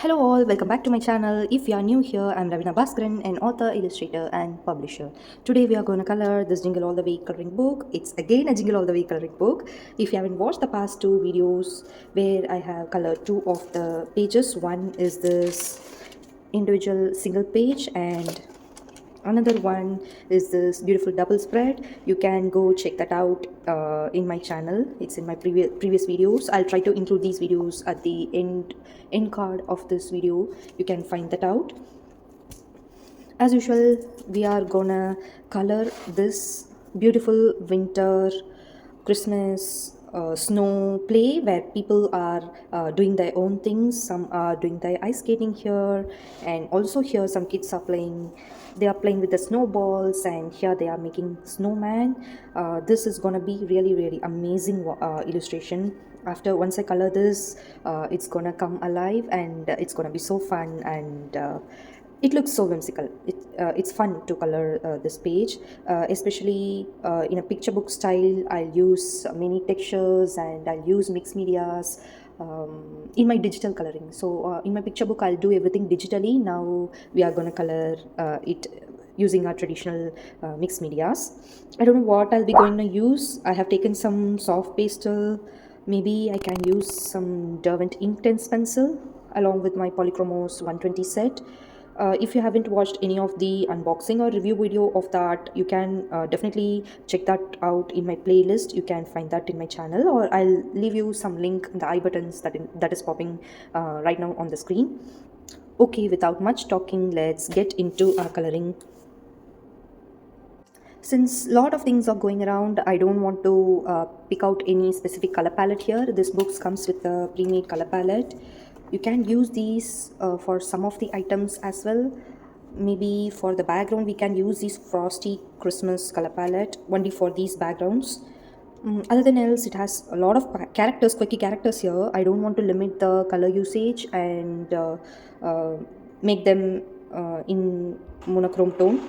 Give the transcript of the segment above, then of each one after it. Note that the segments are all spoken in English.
Hello all, welcome back to my channel. If you are new here, I'm Ravina Bhaskaran, an author, illustrator and publisher. Today we are going to color this Jingle All The Way coloring book. It's again a Jingle All The Way coloring book. If you haven't watched the past two videos where I have colored two of the pages, one is this individual single page and another one is this beautiful double spread. You can go check that out in my channel. It's in my previous videos. I'll try to include these videos at the end card of this video. You can find that out. As usual, we are gonna color this beautiful winter Christmas snow play where people are doing their own things. Some are doing their ice skating here, and also here some kids are playing. They are playing with the snowballs, and here they are making snowman. This is gonna be really amazing illustration. After once I color this, it's gonna come alive, and it's gonna be so fun and. It looks so whimsical. It's fun to color this page, especially in a picture book style. I'll use many textures and I'll use mixed medias in my digital coloring. So in my picture book, I'll do everything digitally. Now we are going to color it using our traditional mixed medias. I don't know what I'll be going to use. I have taken some soft pastel. Maybe I can use some Derwent Inktense pencil along with my Polychromos 120 set. If you haven't watched any of the unboxing or review video of that, you can definitely check that out in my playlist. You can find that in my channel, or I'll leave you some link in the I buttons that is popping right now on the screen. Okay, without much talking, let's get into our coloring. Since a lot of things are going around, I don't want to pick out any specific color palette here. This book comes with a pre-made color palette. You can use these for some of the items as well. Maybe for the background we can use this frosty Christmas color palette only for these backgrounds. Other than else, it has a lot of characters, quirky characters here. I don't want to limit the color usage and make them in monochrome tone.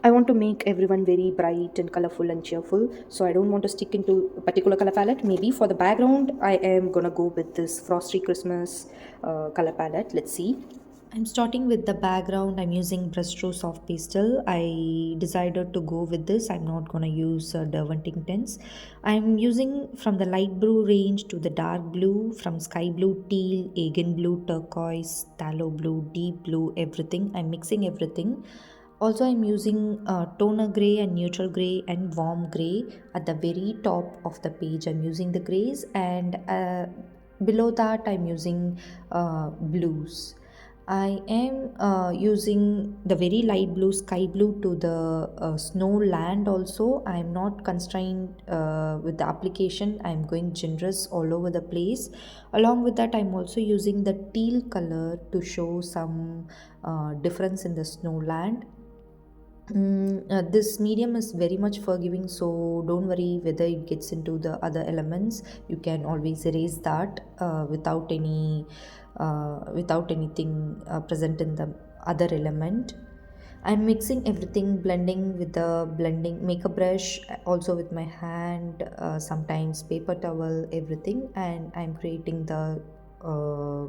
I want to make everyone very bright and colorful and cheerful, so I don't want to stick into a particular color palette. Maybe for the background, I am gonna go with this Frosty Christmas color palette. Let's see. I'm starting with the background. I'm using brushstrokes of pastel. I decided to go with this. I'm not gonna use Derwent Inktense. I'm using from the light blue range to the dark blue, from sky blue, teal, Agan blue, turquoise, tallow blue, deep blue, everything. I'm mixing everything. Also, I'm using toner gray and neutral gray and warm gray at the very top of the page. I'm using the grays, and below that I'm using blues. I am using the very light blue, sky blue to the snow land also. I am not constrained with the application. I am going generous all over the place. Along with that, I am also using the teal color to show some difference in the snow land. This medium is very much forgiving, so don't worry whether it gets into the other elements. You can always erase that without anything present in the other element. I'm mixing everything, blending with the blending makeup brush, also with my hand, sometimes paper towel, everything, and I'm creating the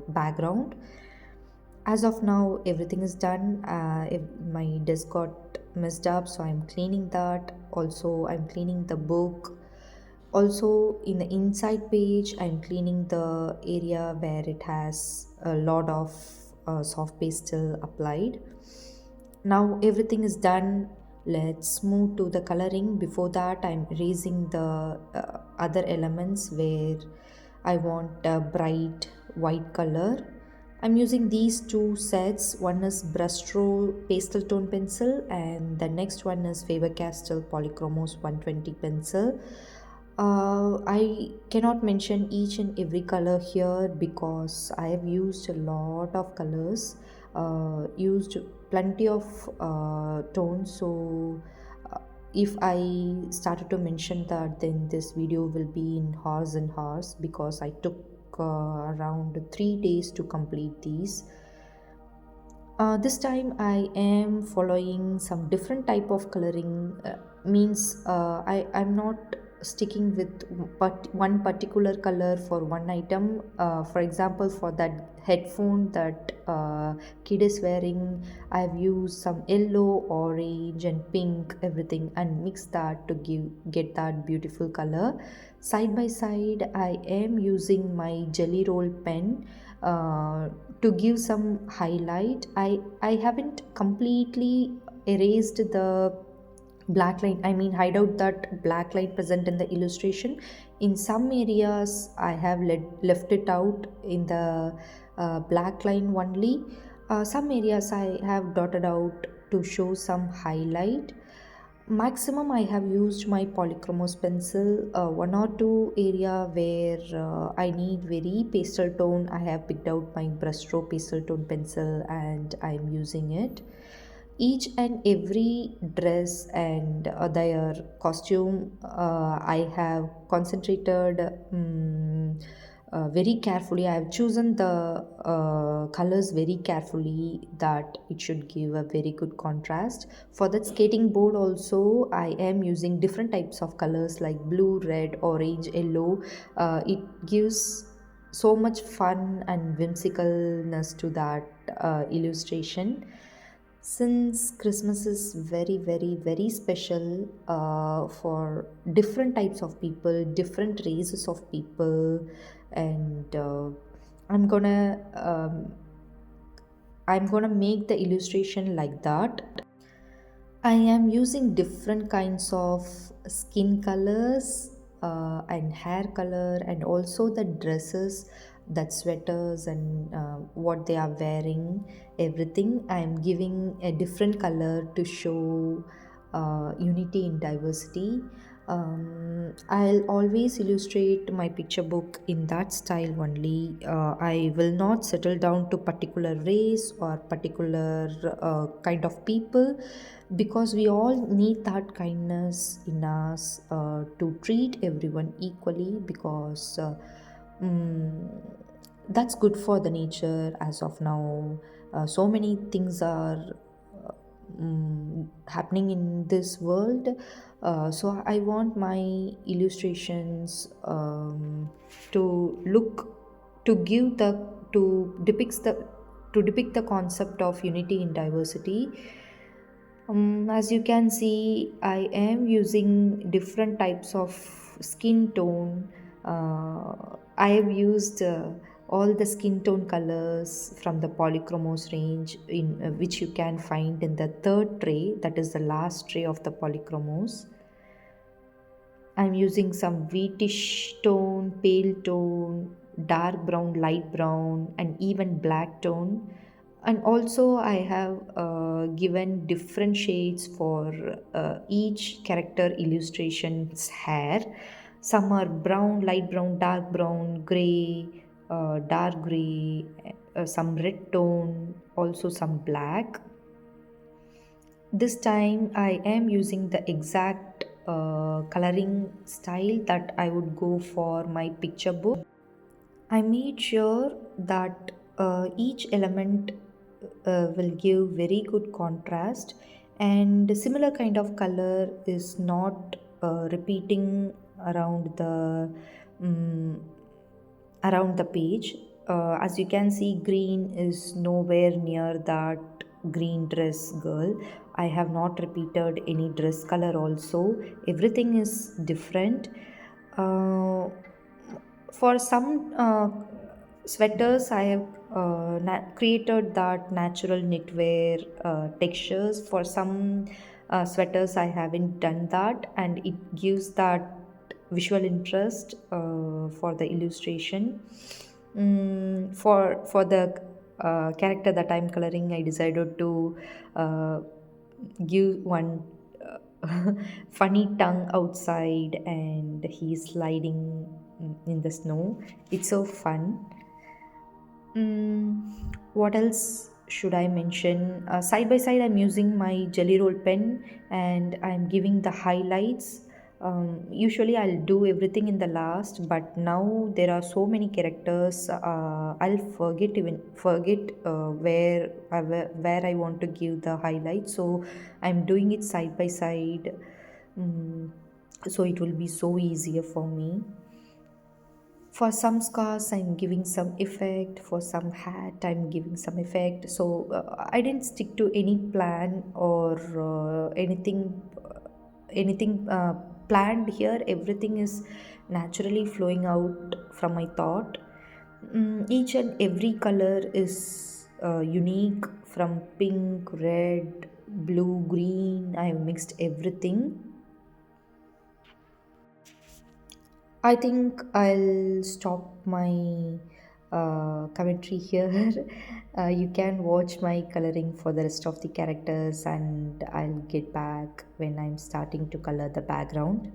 background. As of now, everything is done. If my desk got messed up, so I'm cleaning that. Also, I'm cleaning the book. Also, in the inside page, I'm cleaning the area where it has a lot of soft pastel applied. Now everything is done. Let's move to the coloring. Before that, I'm erasing the other elements where I want a bright white color. I'm using these two sets. One is brushstroke pastel tone pencil, and the next one is Faber-Castell Polychromos 120 pencil. I cannot mention each and every color here because I have used a lot of colors, used plenty of tones. So if I started to mention that, then this video will be in hours and hours because I took around 3 days to complete these. This time I am following some different type of coloring, means I'm not sticking with one particular color for one item. For example, for that headphone that kid is wearing, I've used some yellow, orange, and pink, everything, and mixed that to get that beautiful color. Side by side, I am using my jelly roll pen to give some highlight. I haven't completely erased the black line, I mean hide out that black line present in the illustration. In some areas I have left it out in the black line only. Some areas I have dotted out to show some highlight. Maximum I have used my polychromos pencil. One or two area where I need very pastel tone, I have picked out my brushstroke pastel tone pencil and I'm using it. Each and every dress and their costume, I have concentrated very carefully. I have chosen the colors very carefully that it should give a very good contrast. For that skating board also, I am using different types of colors like blue, red, orange, yellow. It gives so much fun and whimsicalness to that illustration. Since Christmas is very, very, very special for different types of people, different races of people, and I'm gonna make the illustration like that. I am using different kinds of skin colors and hair color, and also the dresses, that sweaters, and what they are wearing, everything. I am giving a different color to show unity in diversity. I'll always illustrate my picture book in that style only. I will not settle down to particular race or particular kind of people, because we all need that kindness in us to treat everyone equally, because mm, that's good for the nature as of now. So many things are happening in this world. So I want my illustrations to look to give the to depicts the to depict the concept of unity in diversity. As you can see, I am using different types of skin tone. I have used all the skin tone colors from the polychromos range, in which you can find in the third tray, that is the last tray of the polychromos. I'm using some wheatish tone, pale tone, dark brown, light brown, and even black tone. And also, I have given different shades for each character illustration's hair. Some are brown, light brown, dark brown, gray, dark gray, some red tone, also some black. This time I am using the exact coloring style that I would go for my picture book. I made sure that each element will give very good contrast, and similar kind of color is not repeating around the um, around the page. As you can see, green is nowhere near that green dress girl. I have not repeated any dress color also. Everything is different. For some sweaters, I have created that natural knitwear textures. For some sweaters, I haven't done that, and it gives that visual interest for the illustration. For the character that I'm coloring, I decided to uh, give one funny tongue outside, and he's sliding in the snow. It's so fun. What else should I mention? Side by side, I'm using my jelly roll pen and I'm giving the highlights. Usually, I'll do everything in the last, but now there are so many characters. I'll forget where I want to give the highlights. So I'm doing it side by side. Mm, so it will be so easier for me. For some scars, I'm giving some effect. For some hat, I'm giving some effect. So I didn't stick to any plan or anything planned here. Everything is naturally flowing out from my thought. Each and every color is unique, from pink, red, blue, green. I have mixed everything. I think I'll stop my commentary here. You can watch my coloring for the rest of the characters, and I'll get back when I'm starting to color the background.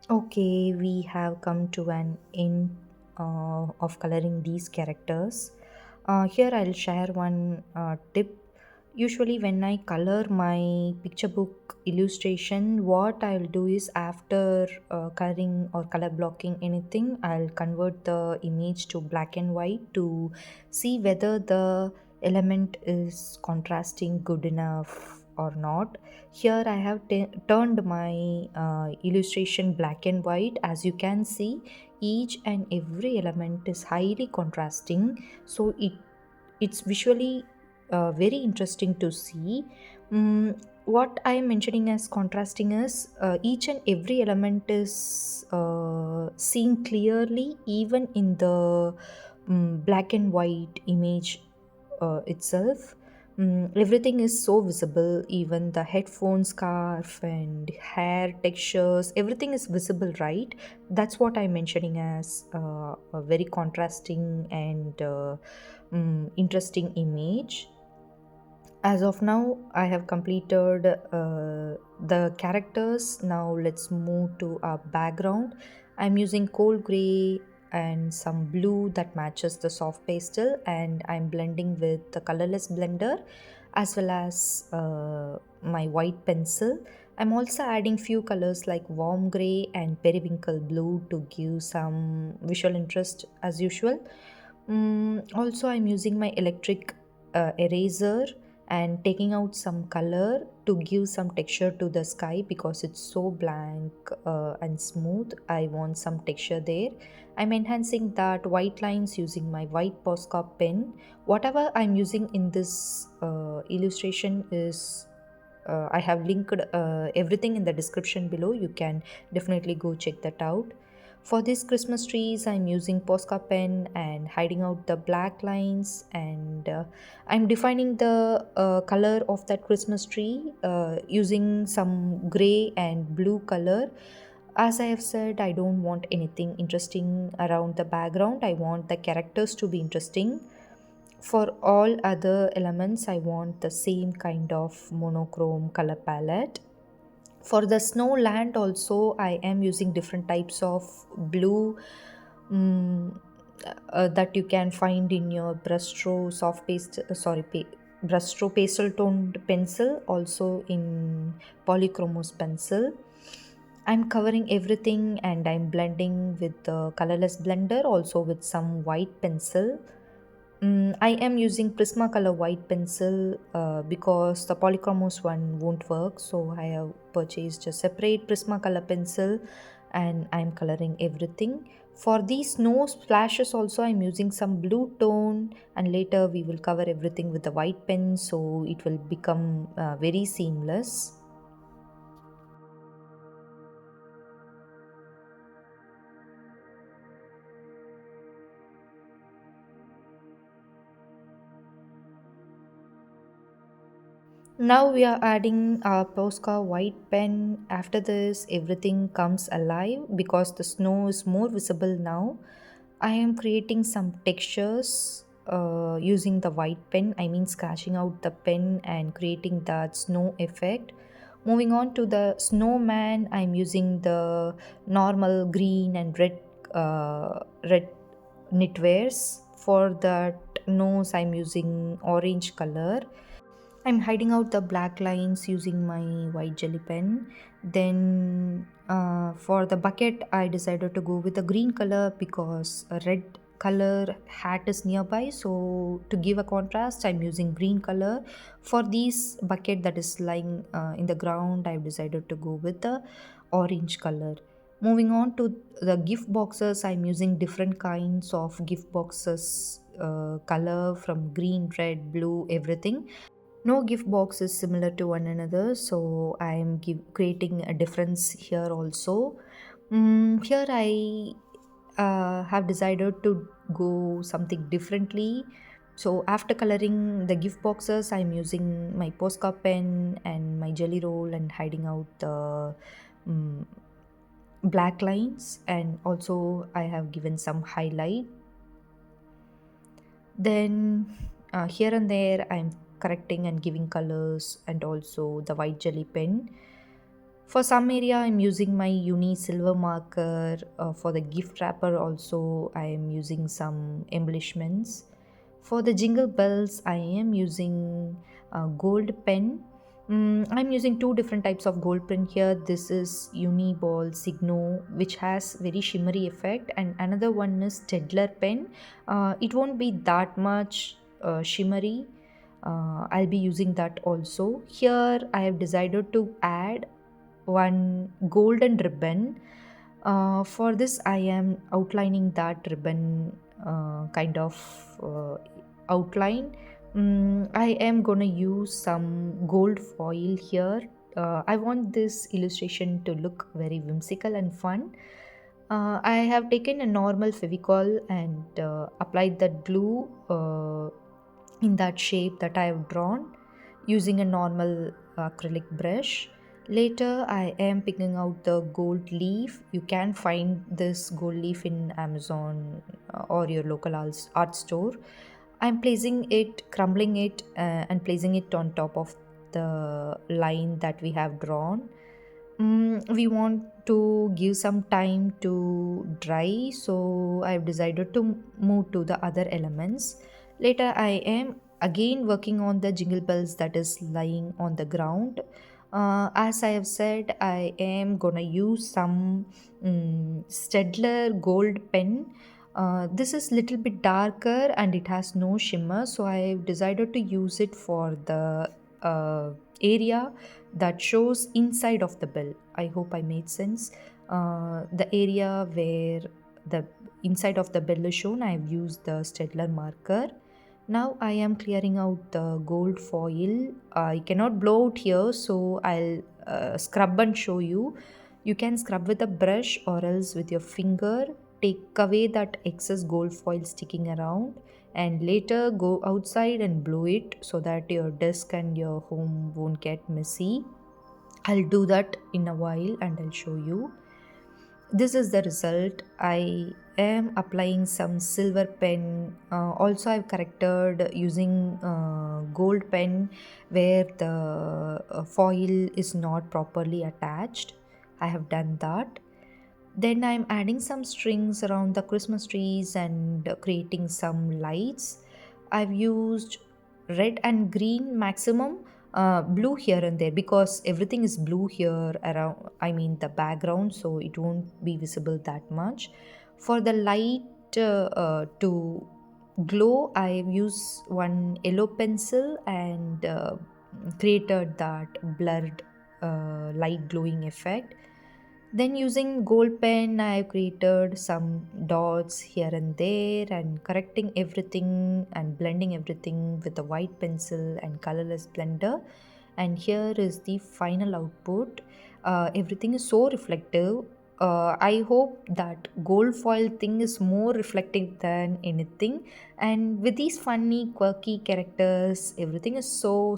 Okay, we have come to an end of coloring these characters. Here I'll share one tip. Usually, when I color my picture book illustration, what I'll do is after coloring or color blocking anything, I'll convert the image to black and white to see whether the element is contrasting good enough or not. Here I have turned my illustration black and white. As you can see, each and every element is highly contrasting, so it's visually very interesting to see. What I am mentioning as contrasting is each and every element is seen clearly even in the black and white image itself. Everything is so visible, even the headphone, scarf, and hair textures, everything is visible, right? That's what I'm mentioning as a very contrasting and interesting image. As of now, I have completed the characters. Now let's move to our background. I'm using coal gray and some blue that matches the soft pastel, and I'm blending with the colorless blender as well as my white pencil. I'm also adding few colors like warm gray and periwinkle blue to give some visual interest as usual. Also, I'm using my electric eraser and taking out some color to give some texture to the sky because it's so blank and smooth. I want some texture there. I'm enhancing that white lines using my white Posca pen. Whatever I'm using in this illustration is I have linked everything in the description below. You can definitely go check that out. For these Christmas trees, I'm using Posca pen and hiding out the black lines, and I'm defining the color of that Christmas tree using some gray and blue color. As I have said, I don't want anything interesting around the background. I want the characters to be interesting. For all other elements, I want the same kind of monochrome color palette. For the snow land also, I am using different types of blue, mm, that you can find in your brushstroke soft paste brushstroke pastel toned pencil, also in polychromos pencil. I'm covering everything and I'm blending with the colorless blender, also with some white pencil. I am using Prismacolor white pencil because the Polychromos one won't work. So I have purchased a separate Prismacolor pencil and I'm coloring everything. For these snow splashes also, I'm using some blue tone, and later we will cover everything with the white pen, so it will become very seamless. Now we are adding our Posca white pen. After this, everything comes alive because the snow is more visible now. I am creating some textures using the white pen. I mean, scratching out the pen and creating that snow effect. Moving on to the snowman, I'm using the normal green and red knitwears. For that nose, I'm using orange color. I'm hiding out the black lines using my white jelly pen. Then for the bucket, I decided to go with a green color because a red color hat is nearby. So to give a contrast, I'm using green color. For this bucket that is lying in the ground, I've decided to go with the orange color. Moving on to the gift boxes, I'm using different kinds of gift boxes color from green, red, blue, everything. No gift box is similar to one another, so I am creating a difference here also. Here I have decided to go something differently. So after coloring the gift boxes, I'm using my Posca pen and my jelly roll and hiding out the um, black lines, and also I have given some highlight. Then here and there I'm correcting and giving colors, and also the white jelly pen. For some area I'm using my uni silver marker. For the gift wrapper also I am using some embellishments. For the jingle bells I am using gold pen. I'm using two different types of gold pen here. This is uni ball signo, which has very shimmery effect, and another one is Stedler pen. It won't be that much shimmery. I'll be using that also. Here I have decided to add one golden ribbon. For this, I am outlining that ribbon kind of outline. I am gonna use some gold foil here. I want this illustration to look very whimsical and fun. I have taken a normal fevicol and applied that glue in that shape that I have drawn using a normal acrylic brush. Later, I am picking out the gold leaf. You can find this gold leaf in Amazon or your local art store. I'm placing it, crumbling it, and placing it on top of the line that we have drawn. We want to give some time to dry, so I've decided to move to the other elements. Later, I am again working on the jingle bells that is lying on the ground. As I have said, I am gonna use some Stedler gold pen. This is little bit darker and it has no shimmer, so I have decided to use it for the area that shows inside of the bell. I hope I made sense. The area where the inside of the bell is shown, I have used the Stedler marker. Now I am clearing out the gold foil. I cannot blow out here, so I'll scrub and show you. You can scrub with a brush or else with your finger. Take away that excess gold foil sticking around, and later go outside and blow it so that your desk and your home won't get messy. I'll do that in a while and I'll show you. This is the result. I am applying some silver pen. Also, I've corrected using gold pen where the foil is not properly attached. I have done that. Then I'm adding some strings around the Christmas trees and creating some lights. I've used red and green maximum, blue here and there because everything is blue here around, I mean the background, so it won't be visible that much. For the light to glow, I've used one yellow pencil and created that blurred light glowing effect. Then using gold pen, I have created some dots here and there and correcting everything and blending everything with a white pencil and colorless blender. And here is the final output. Everything is so reflective. I hope that gold foil thing is more reflective than anything. And with these funny, quirky characters, everything is so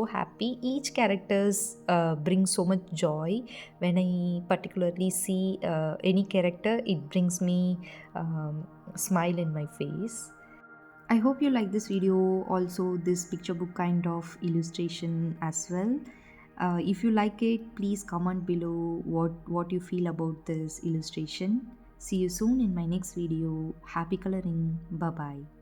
happy. Each characters brings so much joy. When I particularly see any character, it brings me smile in my face. I hope you like this video, also this picture book kind of illustration as well. If you like it, please comment below what you feel about this illustration. See you soon in my next video. Happy coloring. Bye bye.